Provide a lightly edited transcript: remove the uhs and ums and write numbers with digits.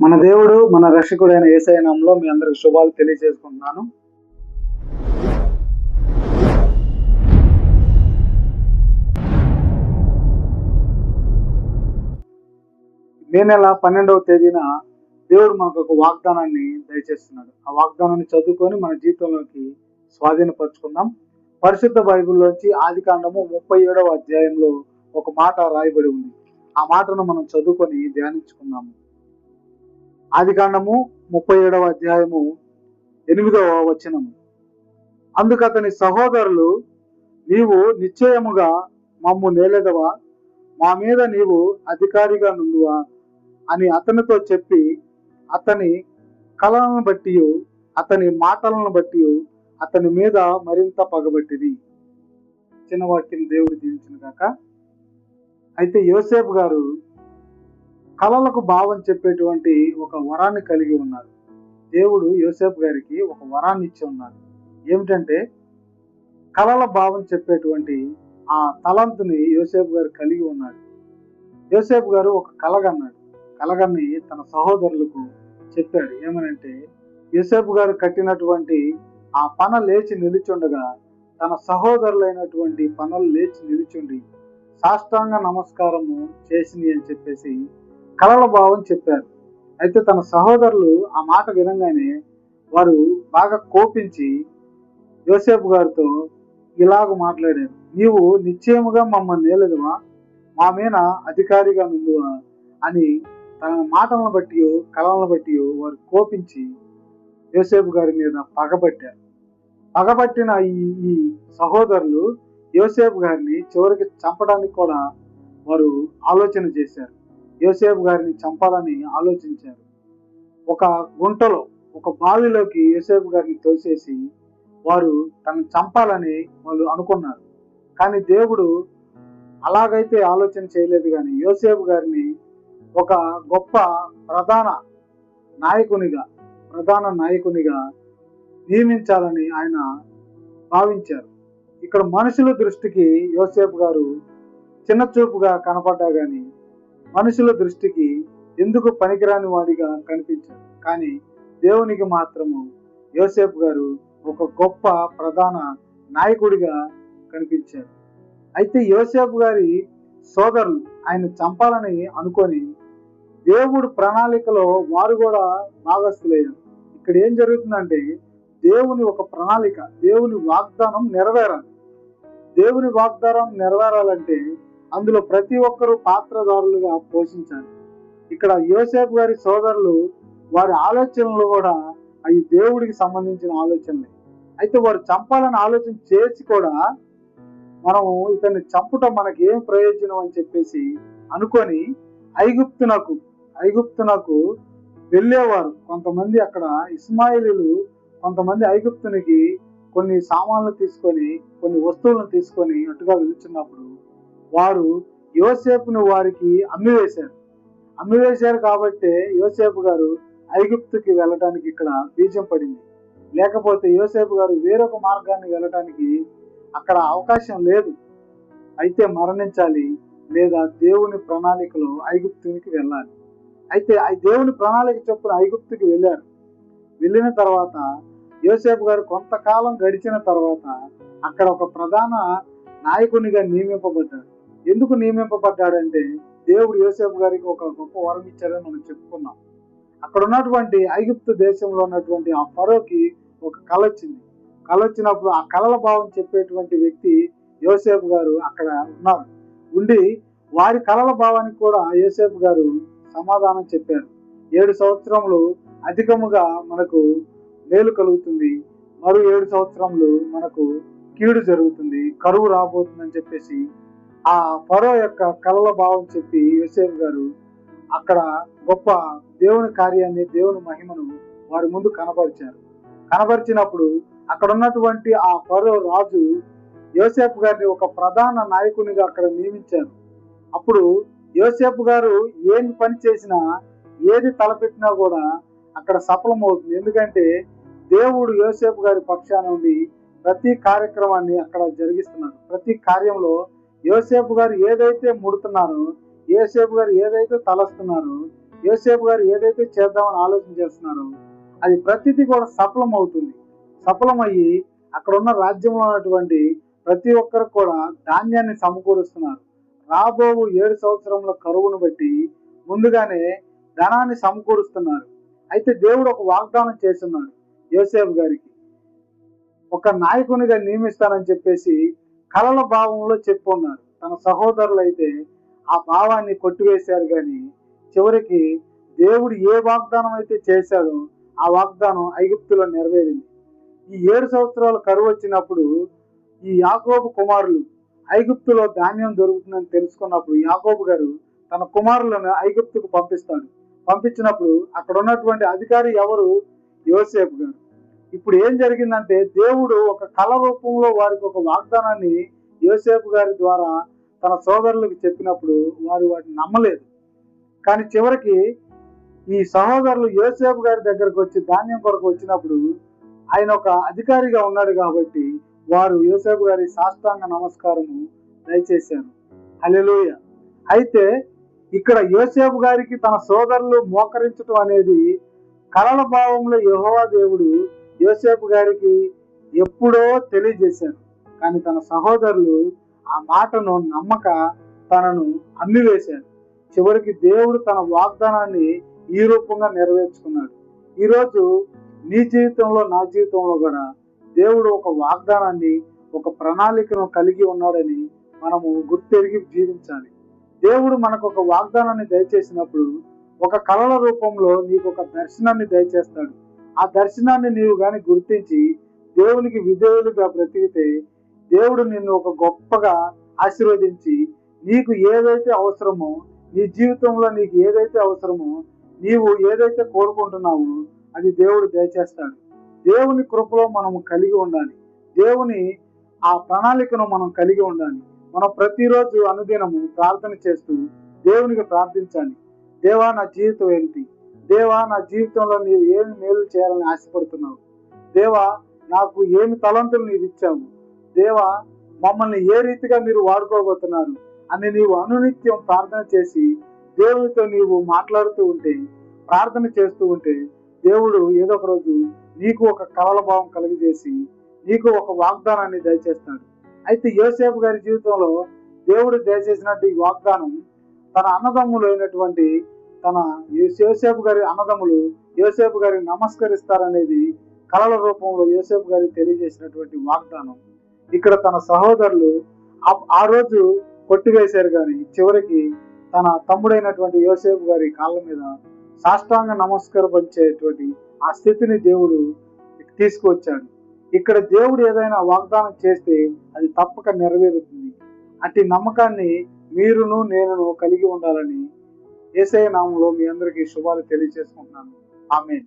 మన దేవుడు మన రక్షకుడైన యేసయ్య నామములో మీ అందరికి శుభాలు తెలియజేసుకుంటున్నాను. మే నెల 12వ తేదీన దేవుడు మనకు ఒక వాగ్దానాన్ని దయచేస్తున్నాడు. ఆ వాగ్దానాన్ని చదువుకొని మన జీవితంలోకి స్వాధీనపరుచుకుందాం. పరిశుద్ధ బైబిల్లోంచి ఆదికాండము 37వ అధ్యాయంలో ఒక మాట రాయబడి ఉంది. ఆ మాటను మనం చదువుకొని ధ్యానించుకుందాము. ఆదికాండము 37వ అధ్యాయము 8వ వచనము. అందుకు అతని సహోదరులు, నీవు నిశ్చయముగా మమ్ము నేలెదవా, మా మీద నీవు అధికారిగా నుండువా అని అతనితో చెప్పి, అతని కళలను బట్టి అతని మాటలను బట్టి అతని మీద మరింత పగబట్టిది. చిన్న వాక్యం దేవుడు దీవించును గాక. అయితే యోసేపు గారు కళలకు భావం చెప్పేటువంటి ఒక వరాన్ని కలిగి ఉన్నారు. దేవుడు యోసేపు గారికి ఒక వరాన్ని ఇచ్చి ఉన్నారు. ఏమిటంటే కళల భావం చెప్పేటువంటి ఆ తలంతుని యోసేపు గారు కలిగి ఉన్నాడు. యోసేపు గారు ఒక కలగన్నాడు. కలగన్ని తన సహోదరులకు చెప్పాడు. ఏమనంటే, యోసేపు గారు కట్టినటువంటి ఆ పన లేచి నిలుచుండగా తన సహోదరులైనటువంటి పనులు లేచి నిలుచుండి సాష్టాంగ నమస్కారము చేసింది అని చెప్పేసి కళల భావం చెప్పారు. అయితే తన సహోదరులు ఆ మాట వినంగానే వారు బాగా కోపించి యోసేపు గారితో ఇలాగ మాట్లాడారు. నీవు నిశ్చయముగా మమ్మల్ని నేలదువా, మా మీద అధికారిగా నుండువా అని తన మాటలను బట్టి కళలను బట్టి వారు కోపించి యోసేపు గారి మీద పగబట్టారు. పగబట్టిన ఈ సహోదరులు యోసేపు గారిని చివరికి చంపడానికి కూడా వారు ఆలోచన చేశారు. యోసేపు గారిని చంపాలని ఆలోచించారు. ఒక గుంటలో, ఒక బావిలోకి యోసేపు గారిని తోసేసి వారు తనను చంపాలని వాళ్ళు అనుకున్నారు. కానీ దేవుడు అలాగైతే ఆలోచన చేయలేదు. కానీ యోసేపు గారిని ఒక గొప్ప ప్రధాన నాయకునిగా నియమించాలని ఆయన భావించారు. ఇక్కడ మనుషుల దృష్టికి యోసేపు గారు చిన్న చూపుగా కనపడ్డా గాని మనుషుల దృష్టికి ఎందుకు పనికిరాని వాడిగా కనిపించారు. కానీ దేవునికి మాత్రము యోసేపు గారు ఒక గొప్ప ప్రధాన నాయకుడిగా కనిపించారు. అయితే యోసేపు గారి సోదరులు ఆయన చంపాలని అనుకొని దేవుడు ప్రణాళికలో వారు కూడా భాగస్థులయ్యారు. ఇక్కడ ఏం జరుగుతుందంటే, దేవుని ఒక ప్రణాళిక, దేవుని వాగ్దానం నెరవేరాలి. దేవుని వాగ్దానం నెరవేరాలంటే అందులో ప్రతి ఒక్కరూ పాత్రదారులుగా పోషించాలి. ఇక్కడ యోసేపు గారి సోదరులు వారి ఆలోచనలు కూడా అవి దేవుడికి సంబంధించిన ఆలోచనలే. అయితే వారు చంపాలని ఆలోచన చేసి కూడా మనము ఇతన్ని చంపుట మనకి ఏం ప్రయోజనం అని చెప్పేసి అనుకొని ఐగుప్తునకు వెళ్ళేవారు. కొంతమంది అక్కడ ఇస్మాయిలీలు కొంతమంది ఐగుప్తునికి కొన్ని సామాన్లు తీసుకొని, కొన్ని వస్తువులను తీసుకొని అటుగా వెళ్తున్నప్పుడు వారు యోసేపును వారికి అమ్మివేశారు కాబట్టి యోసేపు గారు ఐగుప్తుకి వెళ్ళటానికి ఇక్కడ బీజం పడింది. లేకపోతే యోసేపు గారు వేరొక మార్గాన్ని వెళ్ళటానికి అక్కడ అవకాశం లేదు. అయితే మరణించాలి లేదా దేవుని ప్రణాళికలో ఐగుప్తునికి వెళ్ళాలి. అయితే ఆ దేవుని ప్రణాళిక చొప్పున ఐగుప్తుకి వెళ్ళారు. వెళ్ళిన తర్వాత యోసేపు గారు కొంతకాలం గడిచిన తర్వాత అక్కడ ఒక ప్రధాన నాయకునిగా నియమింపబడ్డాడు. ఎందుకు నియమింపబడ్డాడంటే, దేవుడు యోసేపు గారికి ఒక గొప్ప వరం ఇచ్చారని మనం చెప్పుకున్నాం. అక్కడ ఉన్నటువంటి ఐగుప్తు దేశంలో ఉన్నటువంటి ఆ ఫరోకి ఒక కళ వచ్చింది. కళ వచ్చినప్పుడు ఆ కళల భావం చెప్పేటువంటి వ్యక్తి యోసేపు గారు అక్కడ ఉన్నారు. ఉండి వారి కళల భావానికి కూడా యోసేపు గారు సమాధానం చెప్పారు. 7 సంవత్సరములు అధికముగా మనకు మేలు కలుగుతుంది, మరో 7 సంవత్సరములు మనకు కీడు జరుగుతుంది, కరువు రాబోతుందని చెప్పేసి ఆ ఫరో యొక్క కళల భావం చెప్పి యోసేపు గారు అక్కడ గొప్ప దేవుని కార్యాన్ని, దేవుని మహిమను వారి ముందు కనబరిచినప్పుడు అక్కడ ఉన్నటువంటి ఆ ఫరో రాజు యోసేపు గారిని ఒక ప్రధాన నాయకునిగా అక్కడ నియమించారు. అప్పుడు యోసేపు గారు ఏమి పని చేసినా, ఏది తలపెట్టినా కూడా అక్కడ సఫలమవుతుంది. ఎందుకంటే దేవుడు యోసేపు గారి పక్షాన ఉండి ప్రతి కార్యక్రమాన్ని అక్కడ జరిగిస్తున్నారు. ప్రతి కార్యంలో యోసేపు గారు ఏదైతే ముడుతున్నారో, యోసేపు గారు ఏదైతే తలస్తున్నారో, యోసేపు గారు ఏదైతే చేద్దామని ఆలోచన చేస్తున్నారో అది ప్రతిదీ కూడా సఫలం అవుతుంది. సఫలమయ్యి అక్కడ ఉన్న రాజ్యంలో ఉన్నటువంటి ప్రతి ఒక్కరికి కూడా ధాన్యాన్ని సమకూరుస్తున్నారు. రాబో 7 సంవత్సరంలో కరువును బట్టి ముందుగానే ధనాన్ని సమకూరుస్తున్నారు. అయితే దేవుడు ఒక వాగ్దానం చేస్తున్నాడు యోసేపు గారికి. ఒక నాయకునిగా నియమిస్తానని చెప్పేసి కలల భావంలో చెప్పున్నారు. తన సహోదరులు అయితే ఆ భావాన్ని కొట్టివేశారు, కానీ చివరికి దేవుడు ఏ వాగ్దానం అయితే చేశాడో ఆ వాగ్దానం ఐగుప్తులో నెరవేరింది. ఈ 7 సంవత్సరాల కరువు వచ్చినప్పుడు ఈ యాకోబు కుమారులు ఐగుప్తులో ధాన్యం దొరుకుతుందని తెలుసుకున్నప్పుడు యాకోబు గారు తన కుమారులను ఐగుప్తుకు పంపిస్తాడు. పంపించినప్పుడు అక్కడ ఉన్నటువంటి అధికారి ఎవరు? యోసేపు గారు. ఇప్పుడు ఏం జరిగిందంటే దేవుడు ఒక కళ రూపంలో వారికి ఒక వాగ్దానాన్ని యోసేపు గారి ద్వారా తన సోదరులకు చెప్పినప్పుడు వారు వాటిని నమ్మలేదు. కానీ చివరికి ఈ సహోదరులు యోసేపు గారి దగ్గరకు వచ్చి ధాన్యం కొరకు వచ్చినప్పుడు ఆయన ఒక అధికారిగా ఉన్నాడు కాబట్టి వారు యోసేపు గారి సాష్టాంగ నమస్కారము దయచేశారు. హల్లెలూయ. అయితే ఇక్కడ యోసేపు గారికి తన సోదరులు మోకరించడం అనేది కలల భావంలో యెహోవా దేవుడు యోసేపు గారికి ఎప్పుడో తెలియజేశారు. కానీ తన సహోదరులు ఆ మాటను నమ్మక తనను అమ్మివేశారు. చివరికి దేవుడు తన వాగ్దానాన్ని ఈ రూపంగా నెరవేర్చుకున్నాడు. ఈరోజు నీ జీవితంలో నా జీవితంలో కూడా దేవుడు ఒక వాగ్దానాన్ని ఒక ప్రణాళికను కలిగి ఉన్నాడని మనము గుర్తెరిగి జీవించాలి. దేవుడు మనకు ఒక వాగ్దానాన్ని దయచేసినప్పుడు ఒక కళల రూపంలో నీకు ఒక దర్శనాన్ని దయచేస్తాడు. ఆ దర్శనాన్ని నీవు గాని గుర్తించి దేవునికి విధేయులుగా బ్రతికితే దేవుడు నిన్ను ఒక గొప్పగా ఆశీర్వదించి నీకు ఏదైతే అవసరమో, నీ జీవితంలో నీకు ఏదైతే అవసరమో, నీవు ఏదైతే కోరుకుంటున్నావో అది దేవుడు దయచేస్తాడు. దేవుని కృపలో మనము కలిగి ఉండాలి. దేవుని ఆ ప్రణాళికను మనం కలిగి ఉండాలి. మనం ప్రతిరోజు అనుదినము ప్రార్థన చేస్తూ దేవునికి ప్రార్థించాలి. దేవా, నా జీవితం ఏంటి? దేవా, నా జీవితంలో నీవు ఏమి మేలు చేయాలని ఆశపడుతున్నావు? దేవా, నాకు ఏమి తలంతులు నీవు ఇచ్చావు? దేవా, మమ్మల్ని ఏ రీతిగా మీరు వాడుకోబోతున్నారు అని నీవు అనునిత్యం ప్రార్థన చేసి దేవునితో నీవు మాట్లాడుతూ ఉంటే, ప్రార్థన చేస్తూ ఉంటే దేవుడు ఏదో ఒక రోజు నీకు ఒక కలల భావం కలిగజేసి నీకు ఒక వాగ్దానాన్ని దయచేస్తాడు. అయితే యోసేపు గారి జీవితంలో దేవుడు దయచేసినట్టు ఈ వాగ్దానం తన అన్నదమ్ములు అయినటువంటి తన యోసేపు గారి అన్నదమ్ములు యోసేపు గారికి నమస్కరిస్తారనేది కలల రూపంలో యోసేపు గారికి తెలియజేసినటువంటి వాగ్దానం. ఇక్కడ తన సహోదరులు ఆ రోజు కొట్టివేశారు, కానీ చివరికి తన తమ్ముడైనటువంటి యోసేపు గారి కాళ్ళ మీద సాష్టాంగ నమస్కరించేటువంటి ఆ స్థితిని దేవుడు తీసుకువచ్చాడు. ఇక్కడ దేవుడు ఏదైనా వాగ్దానం చేస్తే అది తప్పక నెరవేరుతుంది. అట్టి నమ్మకాన్ని మీరును నేనును కలిగి ఉండాలని యేసయ్య నామములో మీ అందరికీ శుభాలు తెలియజేసుకుంటున్నాను. ఆమేన్.